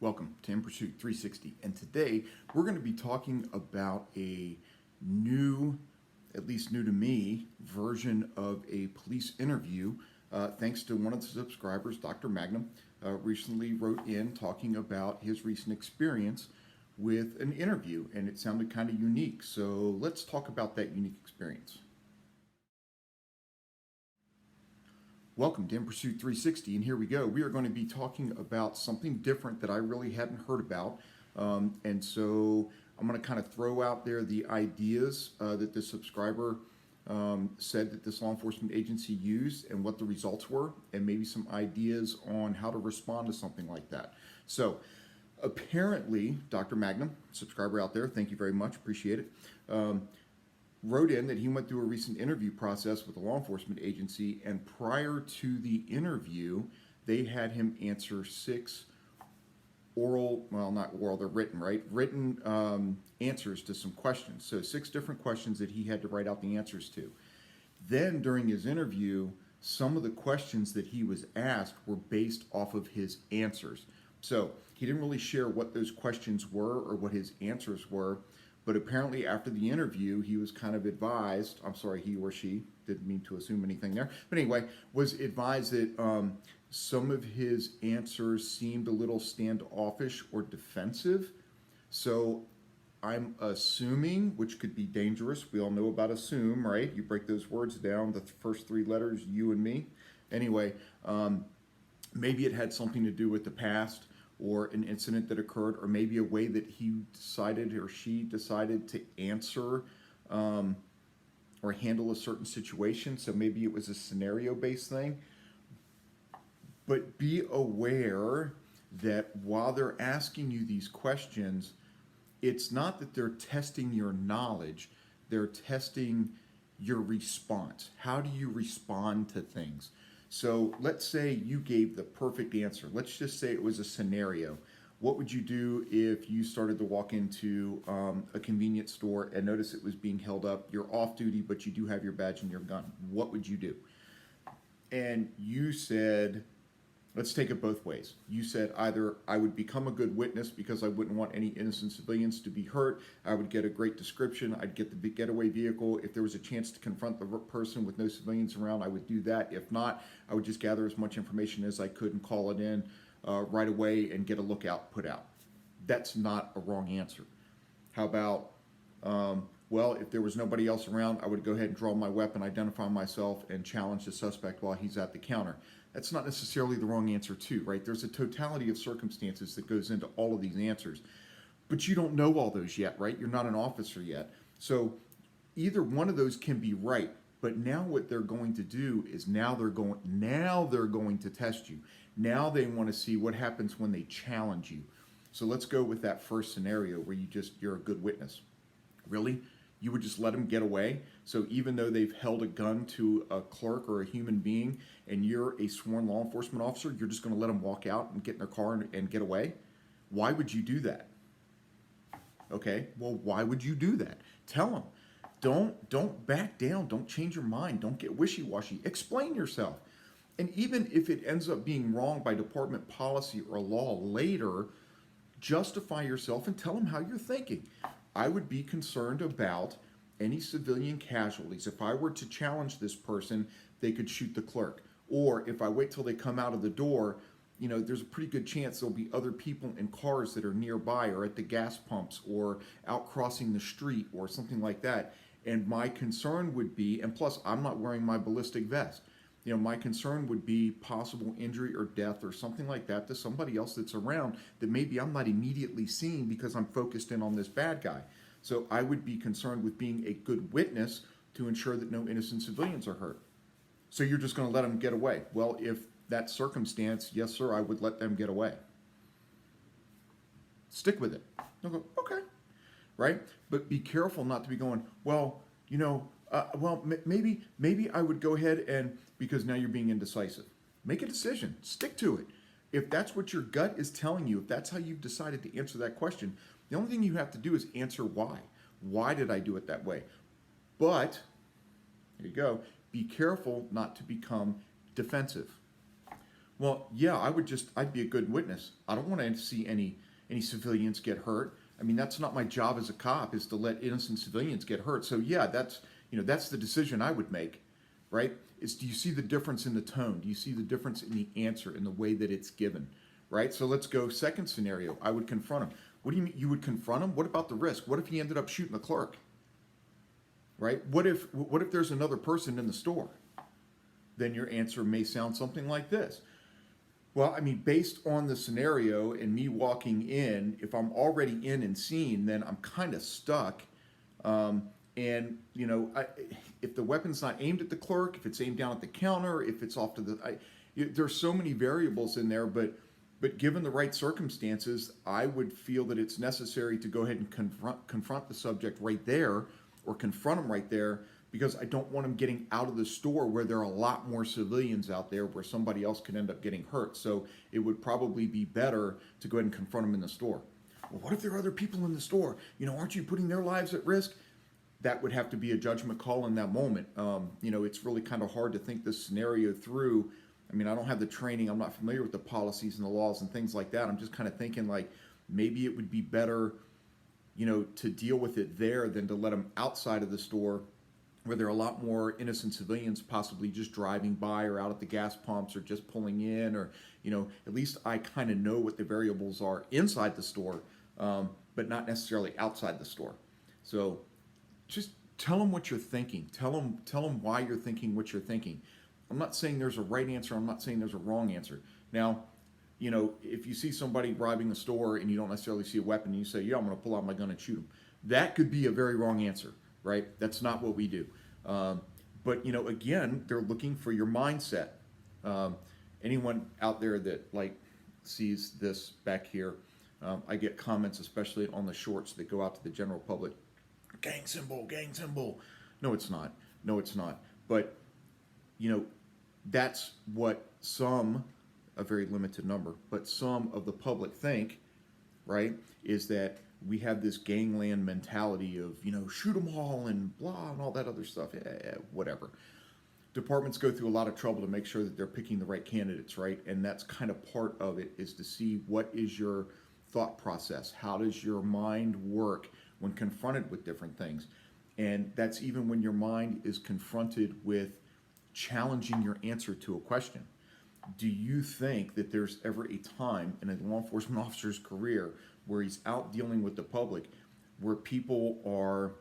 Welcome to In Pursuit 360, and today we're going to be talking about a new, at least new to me, version of a police interview. Thanks to one of the subscribers, Dr. Magnum, recently wrote in talking about his recent experience with an interview, and it sounded kind of unique. So let's talk about that unique experience. Welcome to In Pursuit 360, and here we go. We are going to be talking about something different that I really hadn't heard about, and so I'm going to kind of throw out there the ideas that the subscriber said that this law enforcement agency used and what the results were, and maybe some ideas on how to respond to something like that. So apparently, Dr. Magnum, subscriber out there, thank you very much, appreciate it, wrote in that he went through a recent interview process with a law enforcement agency, and prior to the interview, they had him answer 6 oral, well, not oral, they're written, right? Written answers to some questions. So 6 different questions that he had to write out the answers to. Then during his interview, some of the questions that he was asked were based off of his answers. So he didn't really share what those questions were or what his answers were. But apparently after the interview, he was kind of advised, I'm sorry, he or she, didn't mean to assume anything there, but anyway, was advised that some of his answers seemed a little standoffish or defensive. So I'm assuming, which could be dangerous, we all know about assume, right? You break those words down, the first 3 letters, you and me. Anyway, maybe it had something to do with the past, or an incident that occurred, or maybe a way that he decided or she decided to answer or handle a certain situation. So maybe it was a scenario-based thing. But be aware that while they're asking you these questions, it's not that they're testing your knowledge, they're testing your response. How do you respond to things? So let's say you gave the perfect answer. Let's just say it was a scenario. What would you do if you started to walk into a convenience store and notice it was being held up? You're off duty, but you do have your badge and your gun. What would you do? And you said, let's take it both ways. You said either I would become a good witness because I wouldn't want any innocent civilians to be hurt. I would get a great description. I'd get the getaway vehicle. If there was a chance to confront the person with no civilians around, I would do that. If not, I would just gather as much information as I could and call it in right away and get a lookout put out. That's not a wrong answer. How about, well, if there was nobody else around, I would go ahead and draw my weapon, identify myself, and challenge the suspect while he's at the counter. That's not necessarily the wrong answer too, right? There's a totality of circumstances that goes into all of these answers. But you don't know all those yet, right? You're not an officer yet. So either one of those can be right. But now what they're going to do is now they're going to test you. Now they want to see what happens when they challenge you. So let's go with that first scenario where you're a good witness. Really? You would just let them get away? So even though they've held a gun to a clerk or a human being and you're a sworn law enforcement officer, you're just going to let them walk out and get in their car and get away? Why would you do that? Okay, well, why would you do that? Tell them. Don't back down. Don't change your mind. Don't get wishy-washy. Explain yourself. And even if it ends up being wrong by department policy or law later, justify yourself and tell them how you're thinking. I would be concerned about any civilian casualties. If I were to challenge this person, they could shoot the clerk. Or if I wait till they come out of the door, you know, there's a pretty good chance there'll be other people in cars that are nearby or at the gas pumps or out crossing the street or something like that. And my concern would be, and plus I'm not wearing my ballistic vest, you know, my concern would be possible injury or death or something like that to somebody else that's around that maybe I'm not immediately seeing because I'm focused in on this bad guy. So I would be concerned with being a good witness to ensure that no innocent civilians are hurt. So you're just going to let them get away. Well, if that circumstance, yes, sir, I would let them get away. Stick with it. They'll go, okay, right? But be careful not to be going, well, you know, maybe I would go ahead and, because now you're being indecisive. Make a decision. Stick to it. If that's what your gut is telling you, if that's how you've decided to answer that question, the only thing you have to do is answer why. Why did I do it that way? But, here you go, be careful not to become defensive. Well, yeah, I'd be a good witness. I don't want to see any civilians get hurt. I mean, that's not my job as a cop, is to let innocent civilians get hurt. So yeah, that's the decision I would make, right? Is, do you see the difference in the tone? Do you see the difference in the answer, in the way that it's given, right? So let's go second scenario. I would confront him. What do you mean you would confront him? What about the risk? What if he ended up shooting the clerk, right? What if there's another person in the store? Then your answer may sound something like this. Well, I mean, based on the scenario and me walking in, if I'm already in and seen, then I'm kind of stuck. And if the weapon's not aimed at the clerk, if it's aimed down at the counter, if it's off to there's so many variables in there. But given the right circumstances, I would feel that it's necessary to go ahead and confront the subject right there, or confront him right there, because I don't want him getting out of the store where there are a lot more civilians out there where somebody else could end up getting hurt. So it would probably be better to go ahead and confront him in the store. Well, what if there are other people in the store? Aren't you putting their lives at risk? That would have to be a judgment call in that moment. It's really kind of hard to think this scenario through. I mean, I don't have the training. I'm not familiar with the policies and the laws and things like that. I'm just kind of thinking like maybe it would be better, to deal with it there than to let them outside of the store where there are a lot more innocent civilians possibly just driving by or out at the gas pumps or just pulling in, or, at least I kind of know what the variables are inside the store, but not necessarily outside the store. So just tell them what you're thinking. Tell them why you're thinking what you're thinking. I'm not saying there's a right answer. I'm not saying there's a wrong answer. Now, if you see somebody robbing a store and you don't necessarily see a weapon and you say, yeah, I'm going to pull out my gun and shoot them, that could be a very wrong answer, right? That's not what we do. But again, they're looking for your mindset. Anyone out there that sees this back here, I get comments, especially on the shorts that go out to the general public. Gang symbol, gang symbol. No, it's not. No, it's not. But that's what a very limited number, but some of the public think, right, is that we have this gangland mentality of, shoot them all and blah and all that other stuff. Yeah, whatever. Departments go through a lot of trouble to make sure that they're picking the right candidates, right? And that's kind of part of it, is to see what is your thought process. How does your mind work when confronted with different things? And that's even when your mind is confronted with challenging your answer to a question. Do you think that there's ever a time in a law enforcement officer's career where he's out dealing with the public where people are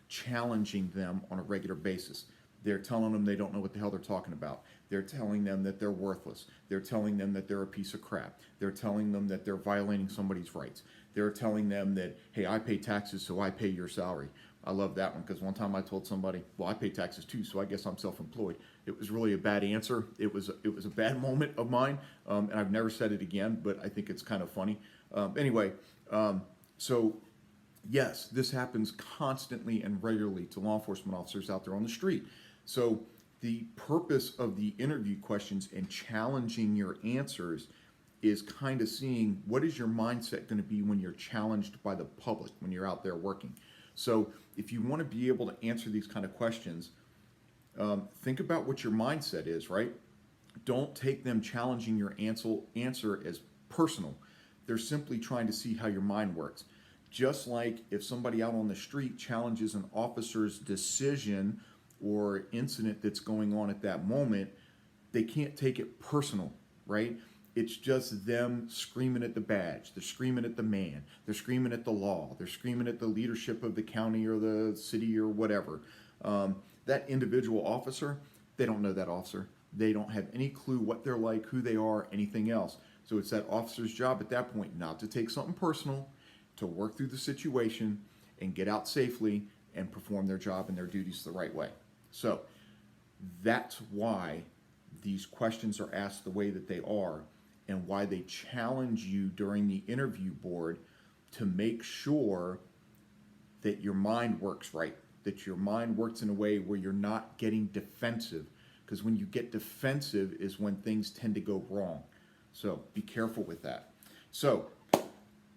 challenging them on a regular basis? They're telling them they don't know what the hell they're talking about. They're telling them that they're worthless. They're telling them that they're a piece of crap. They're telling them that they're violating somebody's rights. They're telling them that, hey, I pay taxes, so I pay your salary. I love that one, because one time I told somebody, well, I pay taxes too, so I guess I'm self-employed. It was really a bad answer. It was a bad moment of mine, and I've never said it again, but I think it's kind of funny. Anyway, so yes, this happens constantly and regularly to law enforcement officers out there on the street. So the purpose of the interview questions and challenging your answers is kind of seeing what is your mindset going to be when you're challenged by the public, when you're out there working. So if you want to be able to answer these kind of questions, think about what your mindset is, right? Don't take them challenging your answer as personal. They're simply trying to see how your mind works. Just like if somebody out on the street challenges an officer's decision or incident that's going on at that moment, they can't take it personal, right? It's just them screaming at the badge. They're screaming at the man. They're screaming at the law. They're screaming at the leadership of the county or the city or whatever. That individual officer, they don't know that officer. They don't have any clue what they're like, who they are, anything else. So it's that officer's job at that point not to take something personal, to work through the situation and get out safely and perform their job and their duties the right way. So that's why these questions are asked the way that they are, and why they challenge you during the interview board to make sure that your mind works right, that your mind works in a way where you're not getting defensive. Because when you get defensive is when things tend to go wrong. So be careful with that. So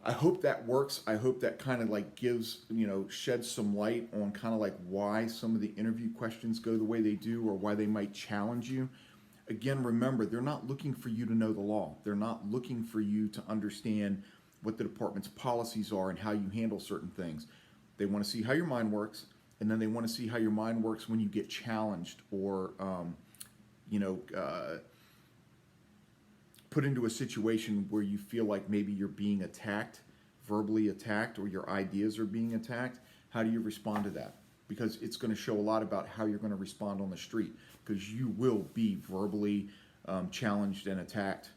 I hope that works. I hope that kind of gives, sheds some light on kind of why some of the interview questions go the way they do, or why they might challenge you. again, remember, they're not looking for you to know the law. They're not looking for you to understand what the department's policies are and how you handle certain things. They want to see how your mind works, and then they want to see how your mind works when you get challenged or, put into a situation where you feel like maybe you're being attacked, verbally attacked, or your ideas are being attacked. How do you respond to that? Because it's going to show a lot about how you're going to respond on the street, because you will be verbally challenged and attacked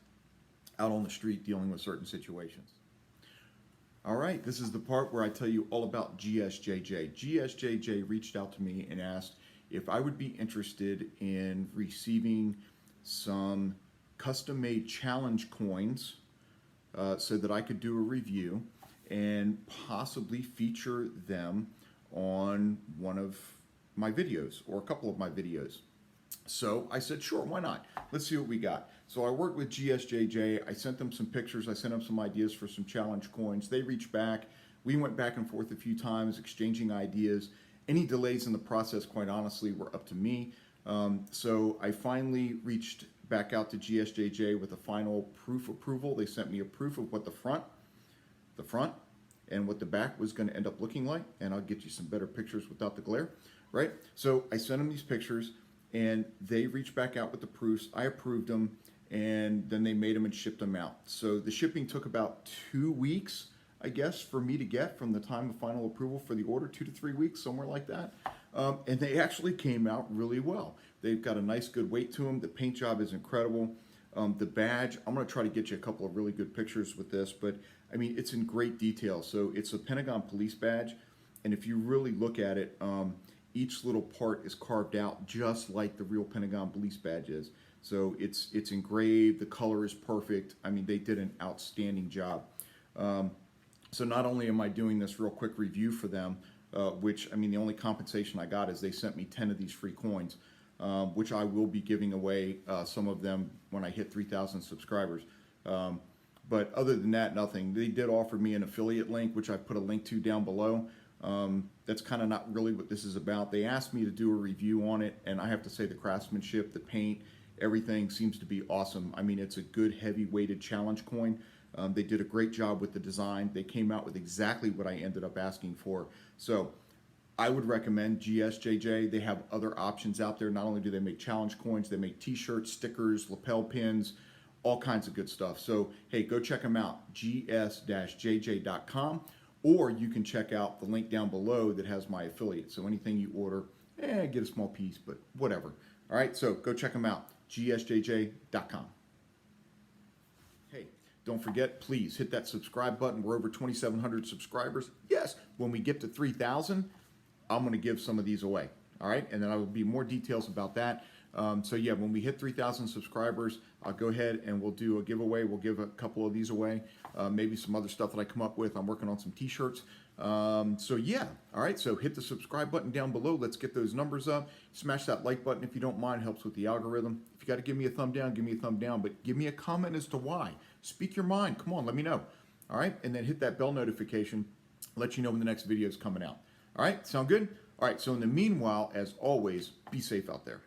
out on the street dealing with certain situations. All right, this is the part where I tell you all about GSJJ. GSJJ reached out to me and asked if I would be interested in receiving some custom-made challenge coins so that I could do a review and possibly feature them on one of my videos or a couple of my videos. So I said, sure, why not? Let's see what we got. So I worked with GSJJ. I sent them some pictures. I sent them some ideas for some challenge coins. They reached back. We went back and forth a few times, exchanging ideas. Any delays in the process, quite honestly, were up to me. So I finally reached back out to GSJJ with a final proof approval. They sent me a proof of what the front, and what the back was going to end up looking like. And I'll get you some better pictures without the glare, right? So I sent them these pictures, and they reached back out with the proofs. I approved them, and then they made them and shipped them out. So the shipping took about 2 weeks, I guess, for me to get from the time of final approval for the order, 2 to 3 weeks, somewhere like that. And they actually came out really well. They've got a nice, good weight to them. The paint job is incredible. The badge, I'm going to try to get you a couple of really good pictures with this, but I mean, it's in great detail. So it's a Pentagon Police badge, and if you really look at it, each little part is carved out just like the real Pentagon Police badge is. So it's engraved, the color is perfect. I mean, they did an outstanding job. So not only am I doing this real quick review for them, which, I mean, the only compensation I got is they sent me 10 of these free coins, which I will be giving away some of them when I hit 3,000 subscribers. But other than that, nothing. They did offer me an affiliate link, which I put a link to down below. That's kind of not really what this is about. They asked me to do a review on it, and I have to say the craftsmanship, the paint, everything seems to be awesome. I mean, it's a good heavy-weighted challenge coin. They did a great job with the design. They came out with exactly what I ended up asking for. So I would recommend GSJJ. They have other options out there. Not only do they make challenge coins, they make t-shirts, stickers, lapel pins, all kinds of good stuff. So, hey, go check them out, gs-jj.com, or you can check out the link down below that has my affiliate. So anything you order, get a small piece, but whatever. All right, so go check them out, gsjj.com. Hey, don't forget, please hit that subscribe button. We're over 2,700 subscribers. Yes, when we get to 3,000, I'm going to give some of these away. All right, and then I will be more details about that. So yeah, when we hit 3,000 subscribers, I'll go ahead and we'll do a giveaway. We'll give a couple of these away, maybe some other stuff that I come up with. I'm working on some t-shirts. So yeah, all right, so hit the subscribe button down below. Let's get those numbers up. Smash that like button if you don't mind, helps with the algorithm. If you got to give me a thumb down, give me a thumb down, but give me a comment as to why. Speak your mind. Come on, let me know. All right, and then hit that bell notification, let you know when the next video is coming out. All right, sound good? All right, so in the meanwhile, as always, be safe out there.